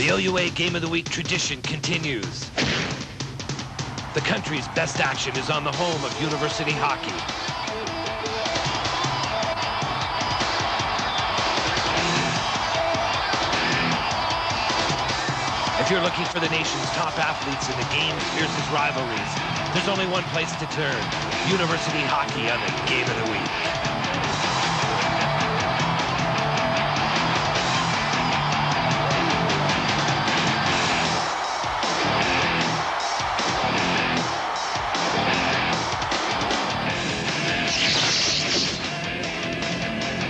The OUA Game of the Week tradition continues. The country's best action is on the home of university hockey. If you're looking for the nation's top athletes in the game's fiercest rivalries, there's only one place to turn: university hockey on the Game of the Week.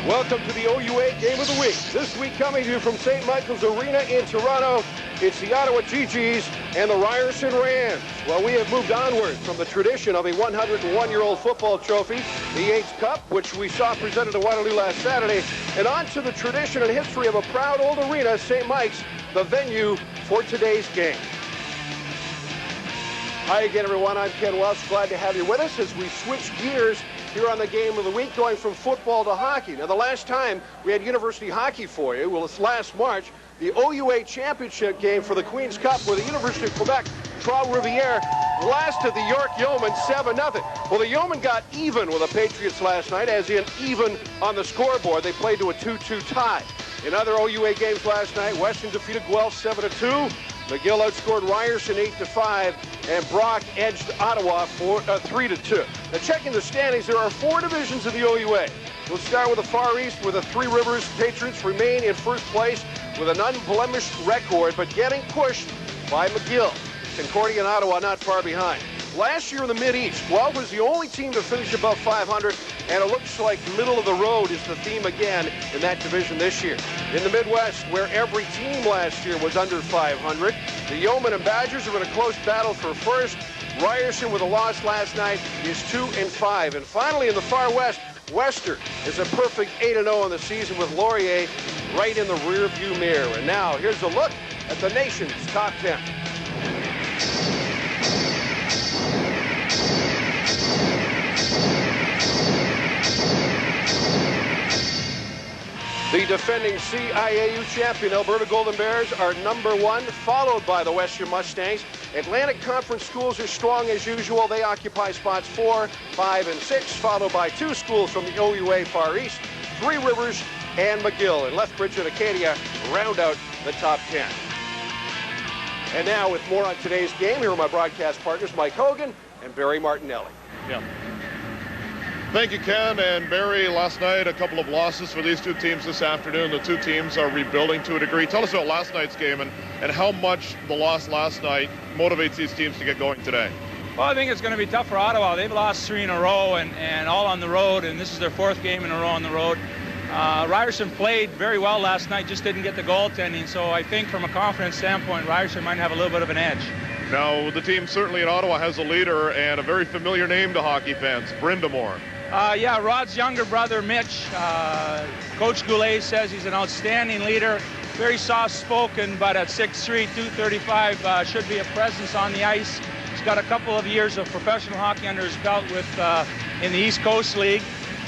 Welcome to the OUA Game of the Week. This week coming to you from St. Michael's Arena in Toronto, it's the Ottawa-Ryerson and the Ryerson Rams. Well, we have moved onward from the tradition of a 101-year-old football trophy, the 8th Cup, which we saw presented at Waterloo last Saturday, and on to the tradition and history of a proud old arena, St. Mike's, the venue for today's game. Hi again, everyone. I'm Ken Welsh. Glad to have you with us as we switch gears here on the Game of the Week, going from football to hockey. Now, the last time we had university hockey for you, well, it's last March, the OUA Championship game for the Queen's Cup, where the University of Quebec, Trois-Rivières, blasted the York Yeomen 7-0. Well, the Yeomen got even with the Patriots last night, as in even on the scoreboard. They played to a 2-2 tie. In other OUA games last night, Western defeated Guelph 7-2. McGill outscored Ryerson 8-5, and Brock edged Ottawa 3-2. Now, checking the standings, there are 4 divisions in the OUA. We'll start with the Far East, where the Three Rivers Patriots remain in first place with an unblemished record, but getting pushed by McGill. Concordia and Ottawa not far behind. Last year in the Mid-East, Guelph was the only team to finish above 500, and it looks like middle of the road is the theme again in that division this year. In the Midwest, where every team last year was under 500, the Yeomen and Badgers are in a close battle for first. Ryerson, with a loss last night, is 2-5. And finally, in the Far West, Western is a perfect 8-0 on the season, with Laurier right in the rear-view mirror. And now, here's a look at the nation's top 10. The defending CIAU champion Alberta Golden Bears are #1, followed by the Western Mustangs. Atlantic Conference schools are strong as usual. They occupy spots 4, 5, and 6, followed by 2 schools from the OUA Far East, Three Rivers and McGill. And Lethbridge and Acadia round out the top 10. And now, with more on today's game, here are my broadcast partners, Mike Hogan and Barry Martinelli. Yeah. Thank you, Ken and Barry. Last night, a couple of losses for these two teams this afternoon. The two teams are rebuilding to a degree. Tell us about last night's game and how much the loss last night motivates these teams to get going today. Well, I think it's going to be tough for Ottawa. They've lost 3 in a row and all on the road, and this is their 4th game in a row on the road. Ryerson played very well last night, just didn't get the goaltending, so I think from a confidence standpoint, Ryerson might have a little bit of an edge. Now, the team certainly in Ottawa has a leader and a very familiar name to hockey fans, Brindamore. Yeah, Rod's younger brother, Mitch. Coach Goulet says he's an outstanding leader, very soft-spoken, but at 6'3", 235, should be a presence on the ice. He's got a couple of years of professional hockey under his belt with in the East Coast League.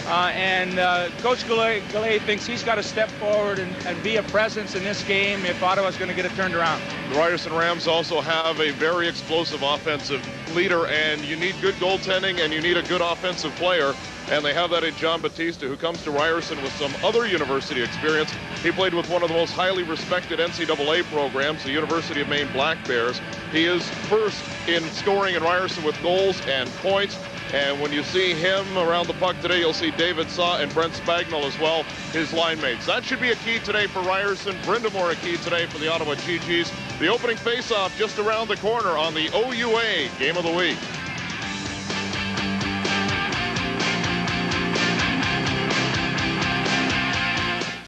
Coach Goulet thinks he's got to step forward and be a presence in this game if Ottawa's going to get it turned around. The Ryerson Rams also have a very explosive offensive leader, and you need good goaltending and you need a good offensive player. And they have that in John Batista, who comes to Ryerson with some other university experience. He played with one of the most highly respected NCAA programs, the University of Maine Black Bears. He is first in scoring in Ryerson with goals and points. And when you see him around the puck today, you'll see David Saw and Brent Spagnol as well, his line mates. That should be a key today for Ryerson. Brindamore a key today for the Ottawa GGs. The opening faceoff just around the corner on the OUA Game of the Week.